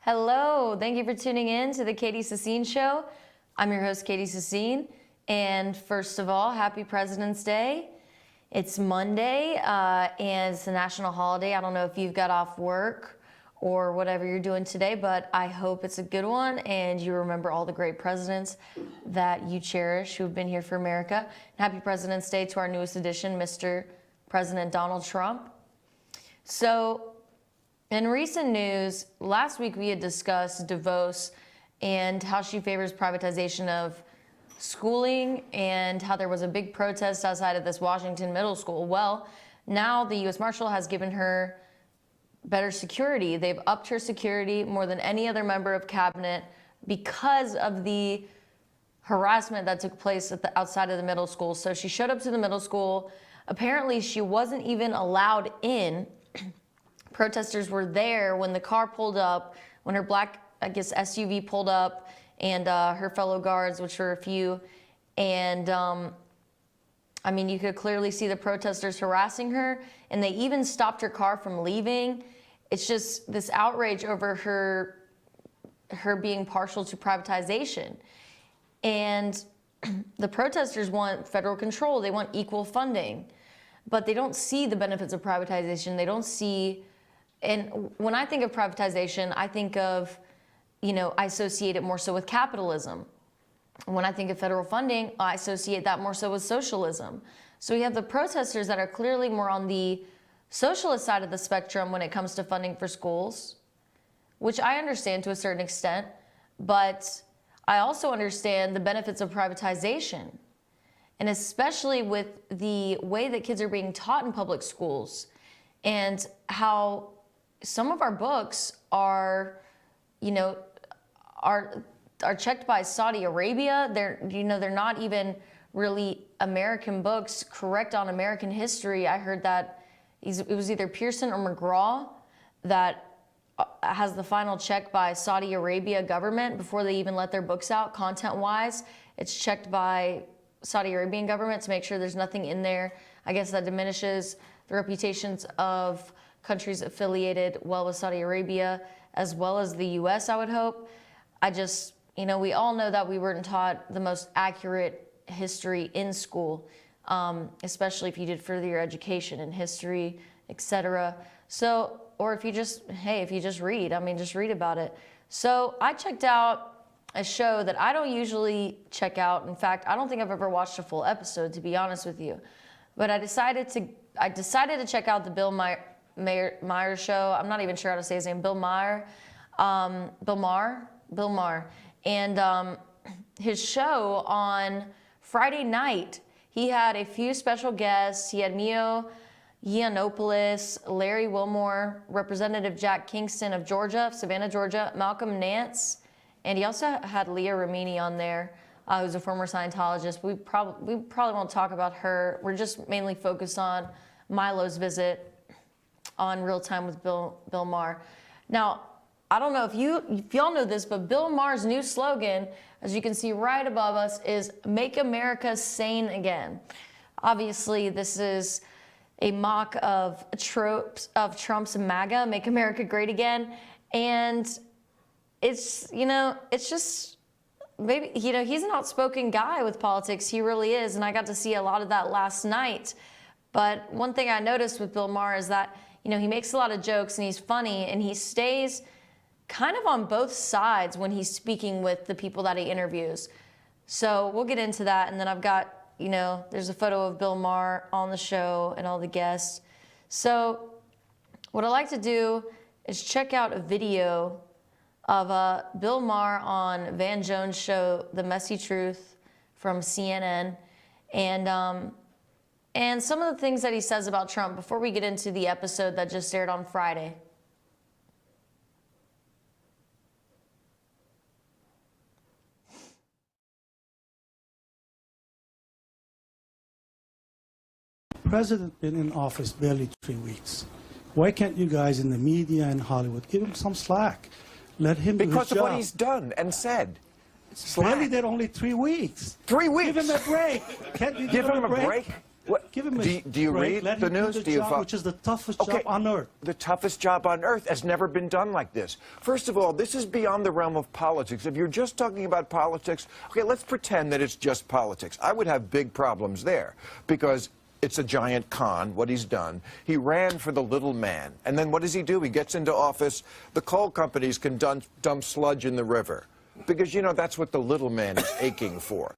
Hello, thank you for tuning in to the Katie Sassine Show. I'm your host, Katie Sassine, and first of all, happy President's Day. It's Monday, and it's a national holiday. I don't know if you've got off work or whatever you're doing today, but I hope it's a good one and you remember all the great presidents that you cherish who have been here for America. And happy President's Day to our newest addition, Mr. President Donald Trump. So, in recent news, last week we had discussed DeVos and how she favors privatization of schooling and how there was a big protest outside of this Washington middle school. Well, now the U.S. Marshal has given her better security. They've upped her security more than any other member of cabinet because of the harassment that took place at outside of the middle school. So she showed up to the middle school. Apparently she wasn't even allowed in. Protesters were there when the car pulled up, when her black, SUV pulled up, and her fellow guards, which were a few. And you could clearly see the protesters harassing her, and they even stopped her car from leaving. It's just this outrage over her being partial to privatization. And the protesters want federal control. They want equal funding, but they don't see the benefits of privatization. They don't see. And when I think of privatization, I think of, I associate it more so with capitalism. When I think of federal funding, I associate that more so with socialism. So we have the protesters that are clearly more on the socialist side of the spectrum when it comes to funding for schools, which I understand to a certain extent, but I also understand the benefits of privatization, and especially with the way that kids are being taught in public schools and how some of our books are checked by Saudi Arabia. They're not even really American books, correct on American history. I heard that it was either Pearson or McGraw that has the final check by Saudi Arabia government before they even let their books out. Content-wise, it's checked by Saudi Arabian government to make sure there's nothing in there, I guess, that diminishes the reputations of countries affiliated well with Saudi Arabia, as well as the U.S., I would hope. We all know that we weren't taught the most accurate history in school, especially if you did further your education in history, etc. So, or if you just read, just read about it. So I checked out a show that I don't usually check out. In fact, I don't think I've ever watched a full episode, to be honest with you. But I decided to check out the Bill Maher show. I'm not even sure how to say his name. Bill Maher. And his show on Friday night, he had a few special guests. He had Milo Yiannopoulos, Larry Wilmore, Representative Jack Kingston of Georgia, Savannah, Georgia, Malcolm Nance, and he also had Leah Remini on there, who's a former Scientologist. We probably won't talk about her. We're just mainly focused on Milo's visit on Real Time with Bill Maher. Now, I don't know if y'all know this, but Bill Maher's new slogan, as you can see right above us, is Make America Sane Again. Obviously, this is a mock of tropes of Trump's MAGA, Make America Great Again. And it's just, maybe, he's an outspoken guy with politics. He really is. And I got to see a lot of that last night. But one thing I noticed with Bill Maher is that, he makes a lot of jokes and he's funny and he stays kind of on both sides when he's speaking with the people that he interviews. So we'll get into that. And then I've got, there's a photo of Bill Maher on the show and all the guests. So what I like to do is check out a video of Bill Maher on Van Jones' show, The Messy Truth, from CNN. And some of the things that he says about Trump before we get into the episode that just aired on Friday. President been in office barely 3 weeks. Why can't you guys in the media and Hollywood give him some slack? Let him do his job. Because of what he's done and said. It's barely that only 3 weeks. 3 weeks? Give him a break. Can't you give him a break? What? Give him Do you break. read Let the him do news? the Do you job, which is the toughest job on earth. The toughest job on earth has never been done like this. First of all, this is beyond the realm of politics. If you're just talking about politics, okay, let's pretend that it's just politics. I would have big problems there because it's a giant con, what he's done. He ran for the little man. And then what does he do? He gets into office. The coal companies can dump sludge in the river because, you know, that's what the little man is aching for.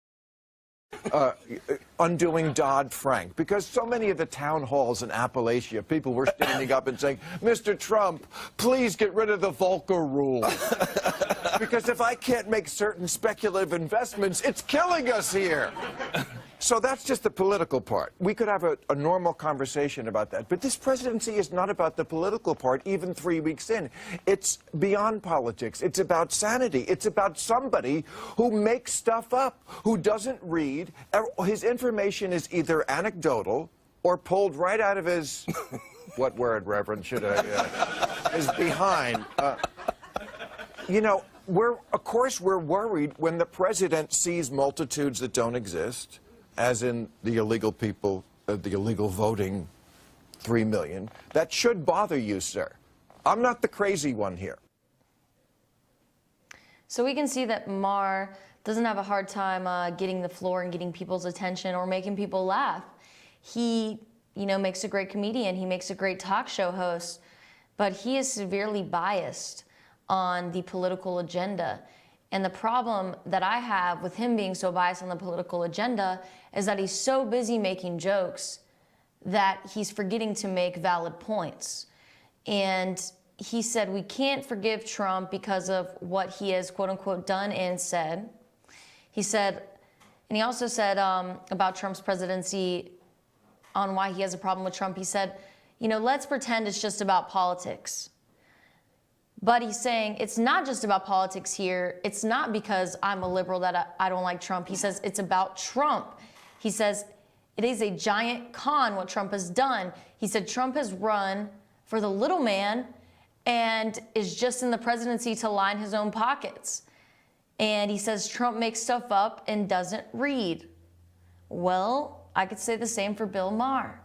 Undoing Dodd-Frank, because so many of the town halls in Appalachia, people were standing up and saying, Mr. Trump, please get rid of the Volcker rule. Because if I can't make certain speculative investments, it's killing us here. So that's just the political part. We could have a normal conversation about that. But this presidency is not about the political part, even 3 weeks in. It's beyond politics. It's about sanity. It's about somebody who makes stuff up, who doesn't read. His information is either anecdotal or pulled right out of his... What word, Reverend, should I... his behind. You know, of course we're worried when the president sees multitudes that don't exist, as in the illegal people, the illegal voting 3 million. That should bother you, sir. I'm not the crazy one here. So we can see that Maher doesn't have a hard time getting the floor and getting people's attention or making people laugh. He, you know, makes a great comedian. He makes a great talk show host, but he is severely biased on the political agenda. And the problem that I have with him being so biased on the political agenda is that he's so busy making jokes that he's forgetting to make valid points. And he said we can't forgive Trump because of what he has, quote unquote, done and said. He said, and he also said about Trump's presidency, on why he has a problem with Trump, he said, you know, let's pretend it's just about politics. But he's saying it's not just about politics here. It's not because I'm a liberal that I don't like Trump. He says it's about Trump. He says it is a giant con what Trump has done. He said Trump has run for the little man and is just in the presidency to line his own pockets. And he says Trump makes stuff up and doesn't read. Well, I could say the same for Bill Maher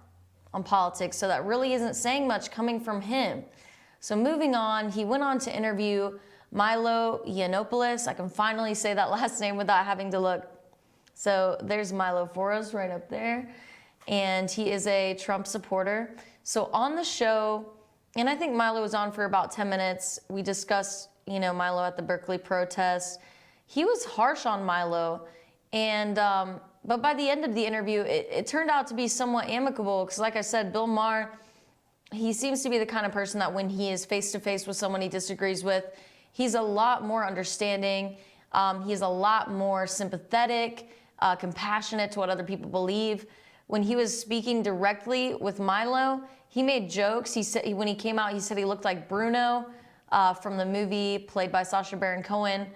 on politics. So that really isn't saying much coming from him. So moving on, he went on to interview Milo Yiannopoulos. I can finally say that last name without having to look. So there's Milo for us right up there. And he is a Trump supporter. So on the show, and I think Milo was on for about 10 minutes. We discussed, you know, Milo at the Berkeley protest. He was harsh on Milo. And, but by the end of the interview, it turned out to be somewhat amicable. Because like I said, Bill Maher, he seems to be the kind of person that when he is face-to-face with someone he disagrees with, he's a lot more understanding. He's a lot more sympathetic, compassionate to what other people believe. When he was speaking directly with Milo, he made jokes. He said when he came out, he said he looked like Bruno from the movie played by Sacha Baron Cohen.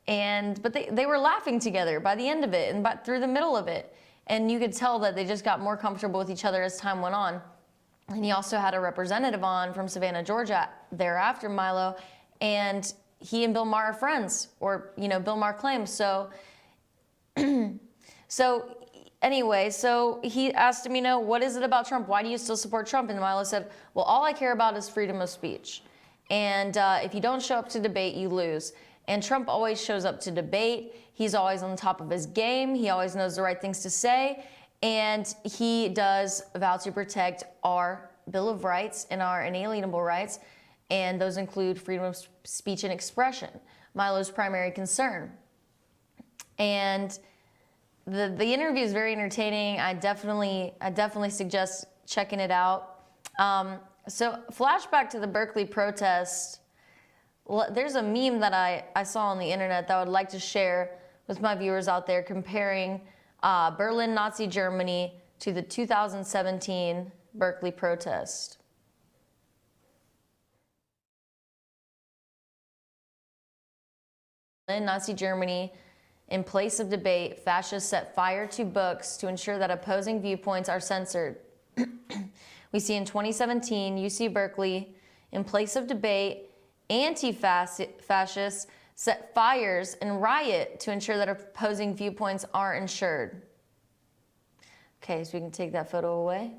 But they were laughing together by the end of it and through the middle of it. And you could tell that they just got more comfortable with each other as time went on. And he also had a representative on from Savannah, Georgia, thereafter Milo, and he and Bill Maher are friends, or, you know, Bill Maher claims. So anyway, so he asked him, you know, what is it about Trump? Why do you still support Trump? And Milo said, well, all I care about is freedom of speech. And if you don't show up to debate, you lose. And Trump always shows up to debate. He's always on top of his game. He always knows the right things to say. And he does vow to protect our Bill of Rights and our inalienable rights, and those include freedom of speech and expression, Milo's primary concern. And the interview is very entertaining. I definitely suggest checking it out. So flashback to the Berkeley protest. There's a meme that I saw on the internet that I would like to share with my viewers out there comparing Berlin, Nazi Germany to the 2017 Berkeley protest. In Nazi Germany, in place of debate, fascists set fire to books to ensure that opposing viewpoints are censored. We see in 2017, UC Berkeley, in place of debate, anti-fascists set fires and riot to ensure that opposing viewpoints are ensured. Okay, so we can take that photo away.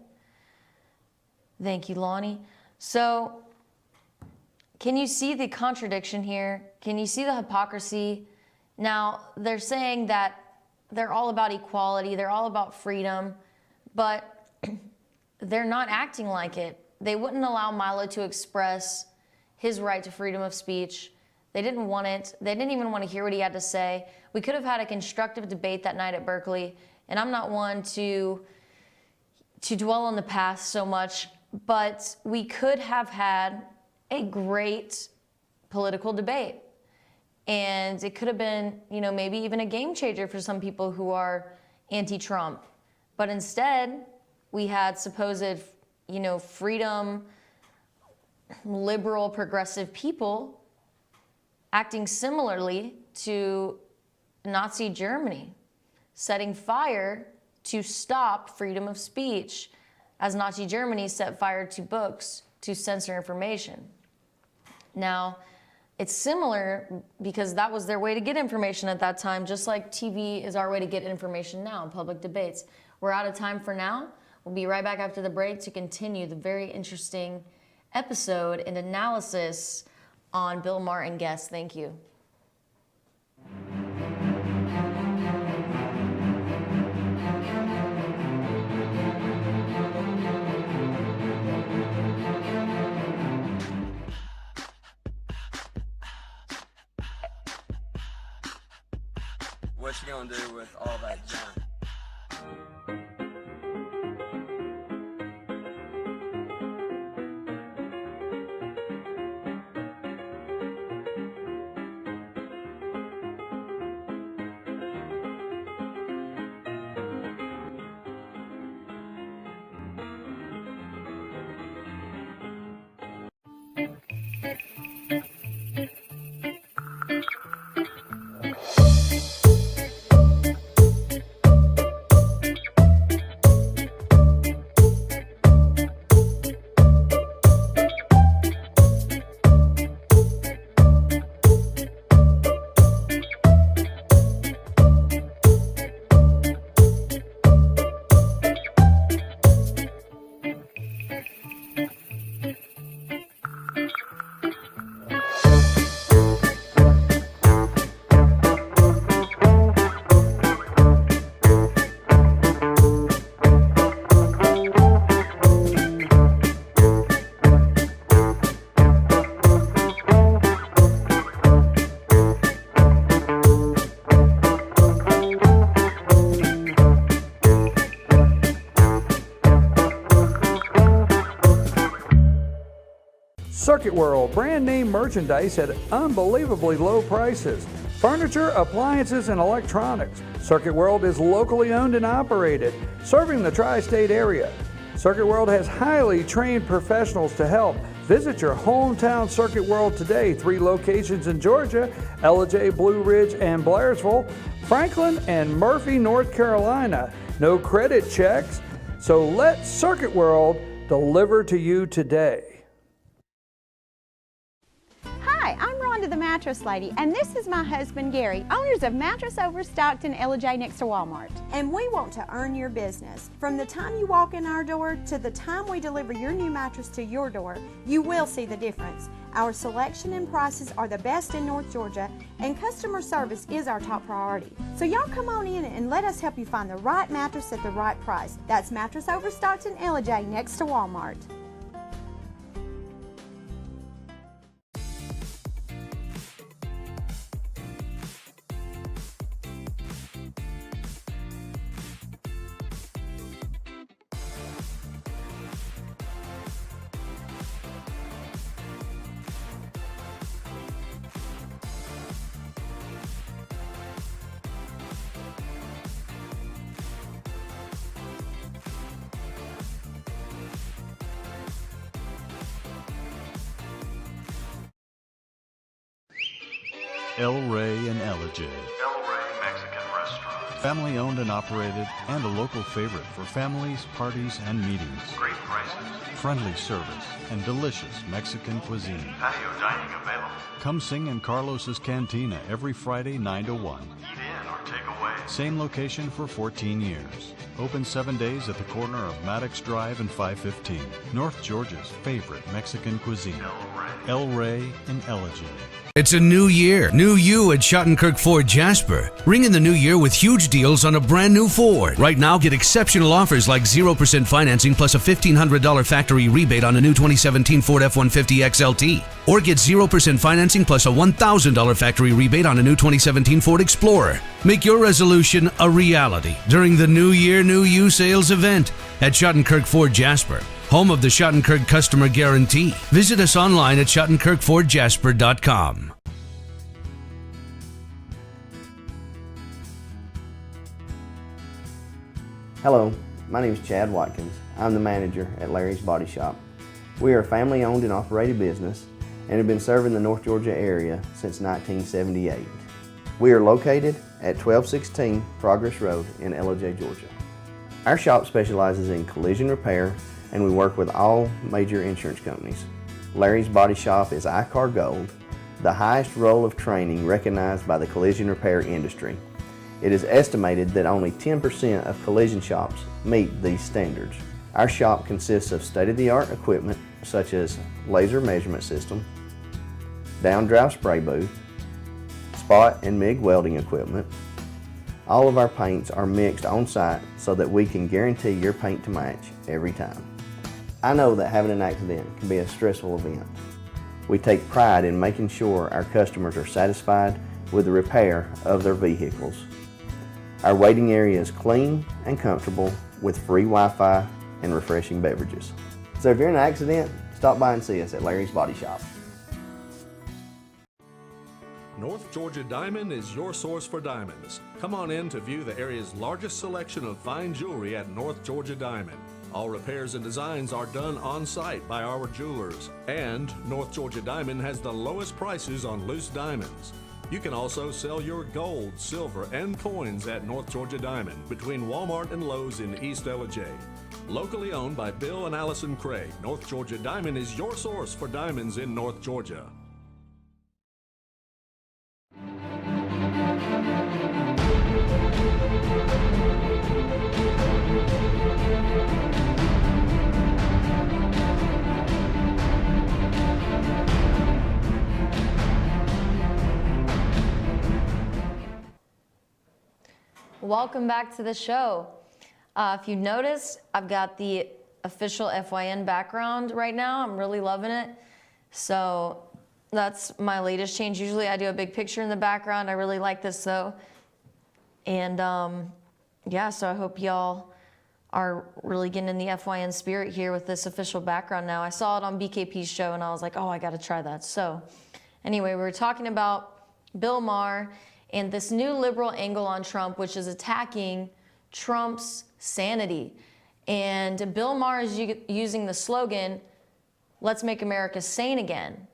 Thank you, Lonnie. So, can you see the contradiction here? Can you see the hypocrisy? Now, they're saying that they're all about equality, they're all about freedom, but they're not acting like it. They wouldn't allow Milo to express his right to freedom of speech. They didn't want it. They didn't even want to hear what he had to say. We could have had a constructive debate that night at Berkeley, and I'm not one to dwell on the past so much, but we could have had a great political debate. And it could have been, maybe even a game changer for some people who are anti-Trump. But instead, we had supposed, freedom, liberal, progressive people acting similarly to Nazi Germany, setting fire to stop freedom of speech, as Nazi Germany set fire to books to censor information. Now, it's similar because that was their way to get information at that time, just like TV is our way to get information now in public debates. We're out of time for now. We'll be right back after the break to continue the very interesting episode and analysis on Bill Maher and guests. Thank you. What you gonna do with all that junk? Circuit World, brand name merchandise at unbelievably low prices. Furniture, appliances, and electronics. Circuit World is locally owned and operated, serving the tri-state area. Circuit World has highly trained professionals to help. Visit your hometown Circuit World today. 3 locations in Georgia, Ellijay, Blue Ridge, and Blairsville, Franklin, and Murphy, North Carolina. No credit checks, so let Circuit World deliver to you today. Hi, I'm Rhonda the Mattress Lady, and this is my husband Gary, owners of Mattress Overstocked in Ellijay next to Walmart. And we want to earn your business. From the time you walk in our door to the time we deliver your new mattress to your door, you will see the difference. Our selection and prices are the best in North Georgia, and customer service is our top priority. So y'all come on in and let us help you find the right mattress at the right price. That's Mattress Overstocked in Ellijay next to Walmart. El Rey in Ellijay. El Rey Mexican Restaurant. Family owned and operated, and a local favorite for families, parties, and meetings. Great prices. Friendly service and delicious Mexican cuisine. Patio dining available. Come sing in Carlos's Cantina every Friday 9 to 1. Eat in or take away. Same location for 14 years. Open 7 days at the corner of Maddox Drive and 515. North Georgia's favorite Mexican cuisine. El Rey in Ellijay. It's a new year. New you at Schottenkirk Ford Jasper. Ring in the new year with huge deals on a brand new Ford. Right now, get exceptional offers like 0% financing plus a $1,500 factory rebate on a new 2017 Ford F-150 XLT. Or get 0% financing plus a $1,000 factory rebate on a new 2017 Ford Explorer. Make your resolution a reality during the New Year, New You sales event at Schottenkirk Ford Jasper, home of the Schottenkirk Customer Guarantee. Visit us online at SchottenkirkFordJasper.com. Hello, my name is Chad Watkins. I'm the manager at Larry's Body Shop. We are a family-owned and operated business and have been serving the North Georgia area since 1978. We are located at 1216 Progress Road in Ellijay, Georgia. Our shop specializes in collision repair, and we work with all major insurance companies. Larry's Body Shop is ICAR Gold, the highest role of training recognized by the collision repair industry. It is estimated that only 10% of collision shops meet these standards. Our shop consists of state-of-the-art equipment such as laser measurement system, down-drive spray booth, spot and MIG welding equipment. All of our paints are mixed on-site so that we can guarantee your paint to match every time. I know that having an accident can be a stressful event. We take pride in making sure our customers are satisfied with the repair of their vehicles. Our waiting area is clean and comfortable with free Wi-Fi and refreshing beverages. So if you're in an accident, stop by and see us at Larry's Body Shop. North Georgia Diamond is your source for diamonds. Come on in to view the area's largest selection of fine jewelry at North Georgia Diamond. All repairs and designs are done on-site by our jewelers. And North Georgia Diamond has the lowest prices on loose diamonds. You can also sell your gold, silver, and coins at North Georgia Diamond between Walmart and Lowe's in East Ellijay. Locally owned by Bill and Allison Craig, North Georgia Diamond is your source for diamonds in North Georgia. Welcome back to the show. If you noticed, I've got the official FYN background right now. I'm really loving it. So that's my latest change. Usually I do a big picture in the background. I really like this though. And yeah, so I hope y'all are really getting in the FYN spirit here with this official background now. I saw it on BKP's show and I was like, oh, I got to try that. So anyway, we were talking about Bill Maher and this new liberal angle on Trump, which is attacking Trump's sanity. And Bill Maher is using the slogan, "Let's make America sane again."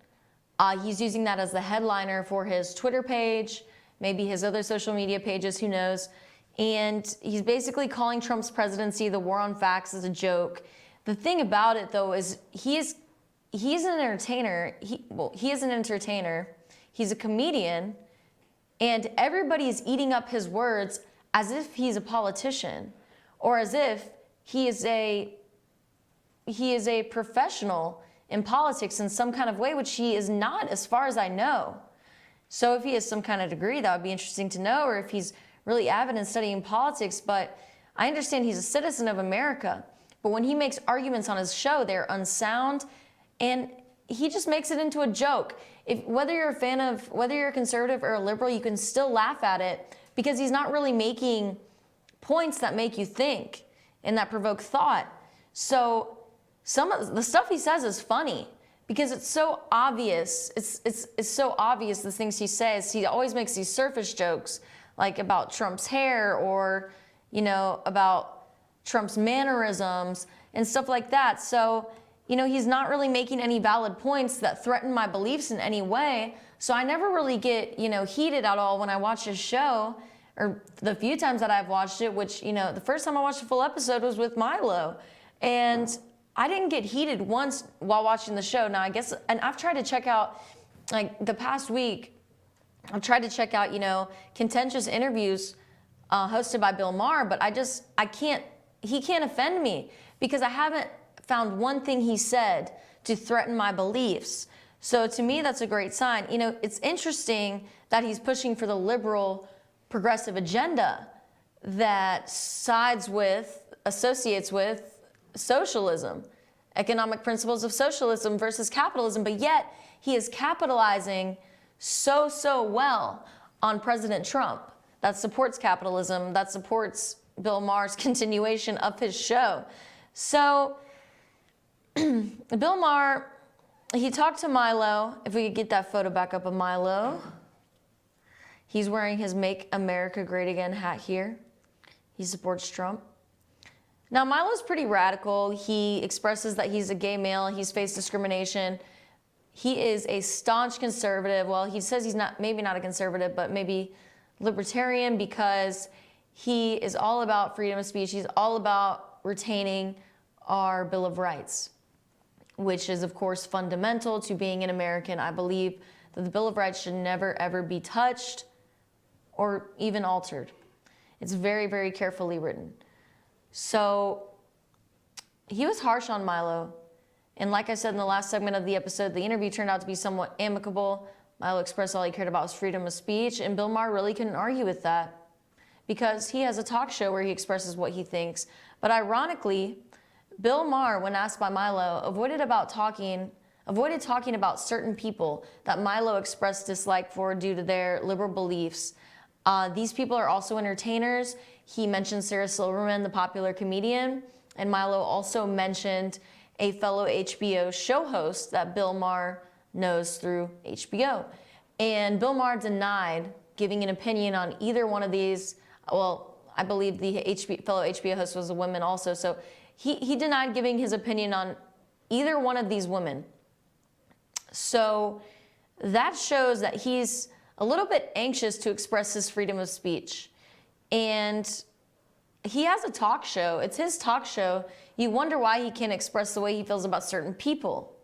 He's using that as the headliner for his Twitter page, maybe his other social media pages, who knows. And he's basically calling Trump's presidency, the war on facts, as a joke. The thing about it, though, is he's an entertainer. He is an entertainer. He's a comedian. And everybody is eating up his words as if he's a politician, or as if he is a professional in politics in some kind of way, which he is not, as far as I know. So if he has some kind of degree, that would be interesting to know, or if he's really avid in studying politics. But I understand he's a citizen of America. But when he makes arguments on his show, they're unsound, and he just makes it into a joke. Whether you're a conservative or a liberal, you can still laugh at it because he's not really making points that make you think and that provoke thought. So some of the stuff he says is funny because it's so obvious. It's so obvious, the things he says. He always makes these surface jokes, like about Trump's hair or, about Trump's mannerisms and stuff like that. So, he's not really making any valid points that threaten my beliefs in any way. So I never really get, heated at all when I watch his show, or the few times that I've watched it, which, the first time I watched a full episode was with Milo. And I didn't get heated once while watching the show. Now, I guess, and I've tried to check out, like the past week, I've tried to check out, contentious interviews hosted by Bill Maher, but he can't offend me because I haven't found one thing he said to threaten my beliefs. So to me, that's a great sign. You know, it's interesting that he's pushing for the liberal progressive agenda that associates with socialism, economic principles of socialism versus capitalism, but yet he is capitalizing so well on President Trump. That supports capitalism, that supports Bill Maher's continuation of his show. So Bill Maher, he talked to Milo. If we could get that photo back up of Milo. He's wearing his Make America Great Again hat here. He supports Trump. Now, Milo's pretty radical. He expresses that he's a gay male. He's faced discrimination. He is a staunch conservative. Well, he says he's maybe not a conservative, but maybe libertarian, because he is all about freedom of speech. He's all about retaining our Bill of Rights, which is, of course, fundamental to being an American. I believe that the Bill of Rights should never, ever be touched or even altered. It's very, very carefully written. So he was harsh on Milo. And like I said in the last segment of the episode, the interview turned out to be somewhat amicable. Milo expressed all he cared about was freedom of speech, and Bill Maher really couldn't argue with that because he has a talk show where he expresses what he thinks. But ironically, Bill Maher, when asked by Milo, avoided talking about certain people that Milo expressed dislike for due to their liberal beliefs. These people are also entertainers. He mentioned Sarah Silverman, the popular comedian, and Milo also mentioned a fellow HBO show host that Bill Maher knows through HBO. And Bill Maher denied giving an opinion on either one of these. Well, I believe the fellow HBO host was a woman also, so he denied giving his opinion on either one of these women. So that shows that he's a little bit anxious to express his freedom of speech. And he has a talk show. It's his talk show. You wonder why he can't express the way he feels about certain people.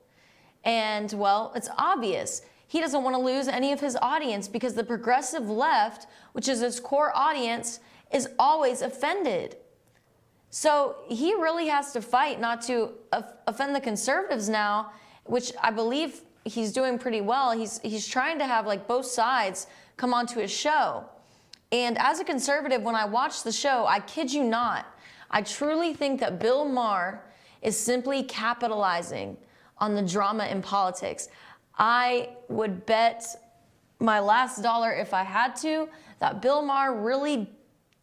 And, well, it's obvious. He doesn't want to lose any of his audience because the progressive left, which is his core audience, is always offended. So he really has to fight not to offend the conservatives now, which I believe he's doing pretty well. He's trying to have like both sides come onto his show. And as a conservative, when I watch the show, I kid you not, I truly think that Bill Maher is simply capitalizing on the drama in politics. I would bet my last dollar, if I had to, that Bill Maher really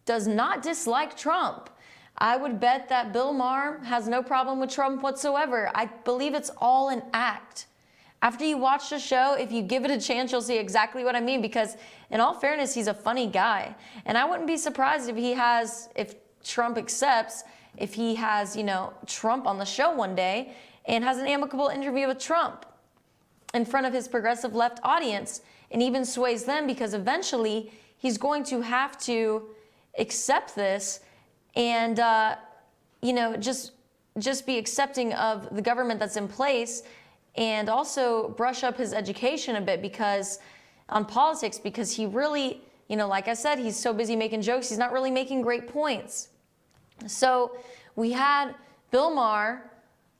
does not dislike Trump. I would bet that Bill Maher has no problem with Trump whatsoever. I believe it's all an act. After you watch the show, if you give it a chance, you'll see exactly what I mean, because in all fairness, he's a funny guy. And I wouldn't be surprised if Trump accepts, if he has, Trump on the show one day and has an amicable interview with Trump in front of his progressive left audience and even sways them, because eventually he's going to have to accept this and, just be accepting of the government that's in place, and also brush up his education a bit on politics, because he really, like I said, he's so busy making jokes, he's not really making great points. So we had Bill Maher,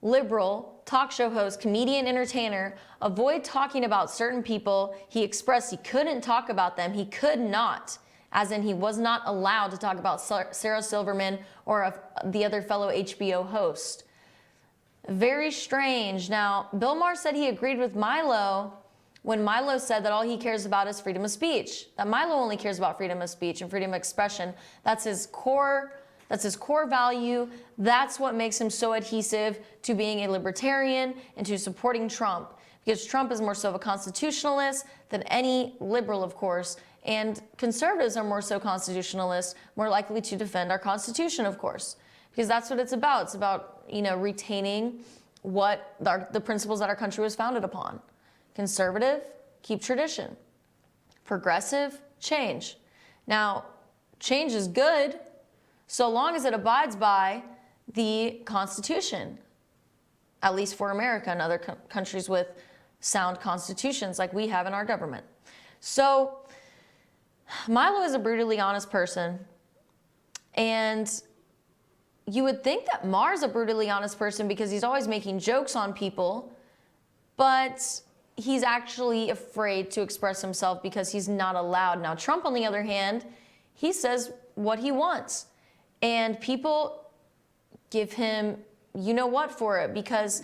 liberal, talk show host, comedian, entertainer, avoid talking about certain people. He expressed he couldn't talk about them. He could not, as in he was not allowed to talk about Sarah Silverman or the other fellow HBO host. Very strange. Now, Bill Maher said he agreed with Milo when Milo said that all he cares about is freedom of speech. That Milo only cares about freedom of speech and freedom of expression. That's his core value. That's what makes him so adhesive to being a libertarian and to supporting Trump. Because Trump is more so of a constitutionalist than any liberal, of course. And conservatives are more so constitutionalists, more likely to defend our Constitution, of course. Because that's what it's about. It's about, retaining what the principles that our country was founded upon. Conservative, keep tradition. Progressive, change. Now, change is good so long as it abides by the Constitution, at least for America and other countries with sound constitutions like we have in our government. So Milo is a brutally honest person. And you would think that Maher's a brutally honest person because he's always making jokes on people, but he's actually afraid to express himself because he's not allowed. Now, Trump, on the other hand, he says what he wants. And people give him you know what for it, because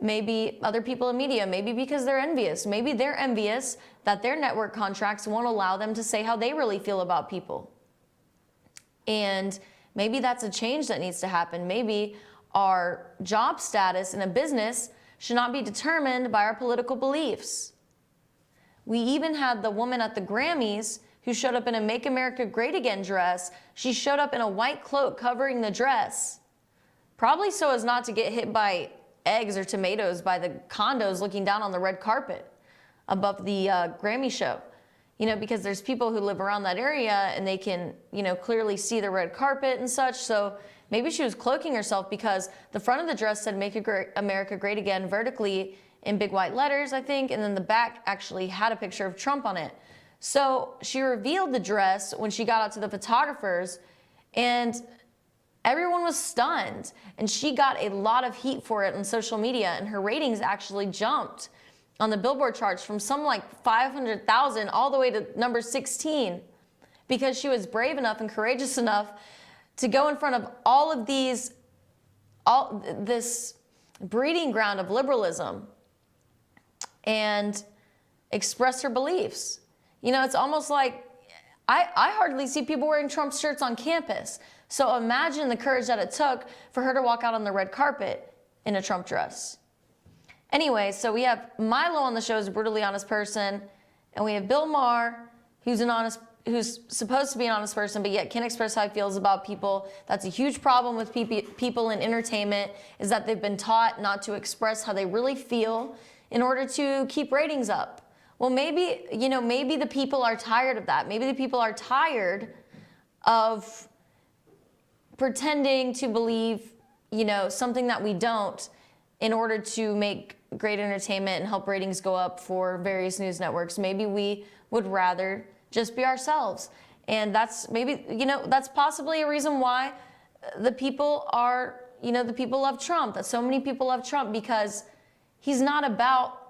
maybe other people in media, maybe because they're envious. Maybe they're envious that their network contracts won't allow them to say how they really feel about people. And maybe that's a change that needs to happen. Maybe our job status in a business should not be determined by our political beliefs. We even had the woman at the Grammys who showed up in a Make America Great Again dress. She showed up in a white cloak covering the dress, probably so as not to get hit by eggs or tomatoes by the condos looking down on the red carpet above the Grammy show. You know, because there's people who live around that area and they can, you know, clearly see the red carpet and such. So maybe she was cloaking herself because the front of the dress said Make America Great Again vertically in big white letters, I think, and then the back actually had a picture of Trump on it. So she revealed the dress when she got out to the photographers, and everyone was stunned. And she got a lot of heat for it on social media, and her ratings actually jumped on the Billboard charts from some like 500,000 all the way to number 16, because she was brave enough and courageous enough to go in front of all of these, this breeding ground of liberalism and express her beliefs. You know, it's almost like, I hardly see people wearing Trump shirts on campus. So imagine the courage that it took for her to walk out on the red carpet in a Trump dress. Anyway, so we have Milo on the show as a brutally honest person, and we have Bill Maher, who's supposed to be an honest person, but yet can't express how he feels about people. That's a huge problem with people in entertainment, is that they've been taught not to express how they really feel in order to keep ratings up. Well, maybe, you know, maybe the people are tired of that. Maybe the people are tired of pretending to believe, you know, something that we don't in order to make great entertainment and help ratings go up for various news networks. Maybe we would rather just be ourselves. And that's maybe, you know, that's possibly a reason why the people are, you know, the people love Trump, that so many people love Trump, because he's not about,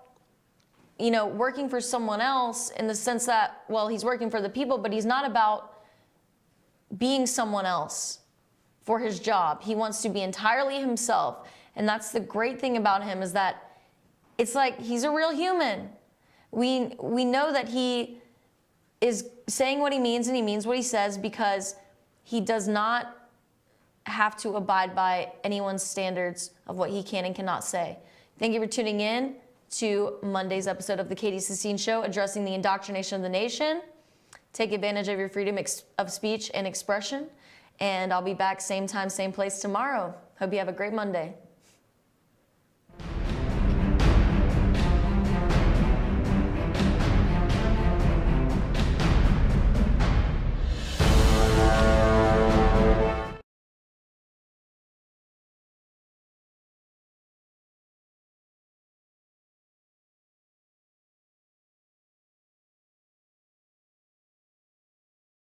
you know, working for someone else in the sense that, well, he's working for the people, but he's not about being someone else for his job. He wants to be entirely himself. And that's the great thing about him, is that it's like he's a real human. We know that he is saying what he means and he means what he says, because he does not have to abide by anyone's standards of what he can and cannot say. Thank you for tuning in to Monday's episode of The Katie Sassine Show, addressing the indoctrination of the nation. Take advantage of your freedom of speech and expression. And I'll be back same time, same place tomorrow. Hope you have a great Monday.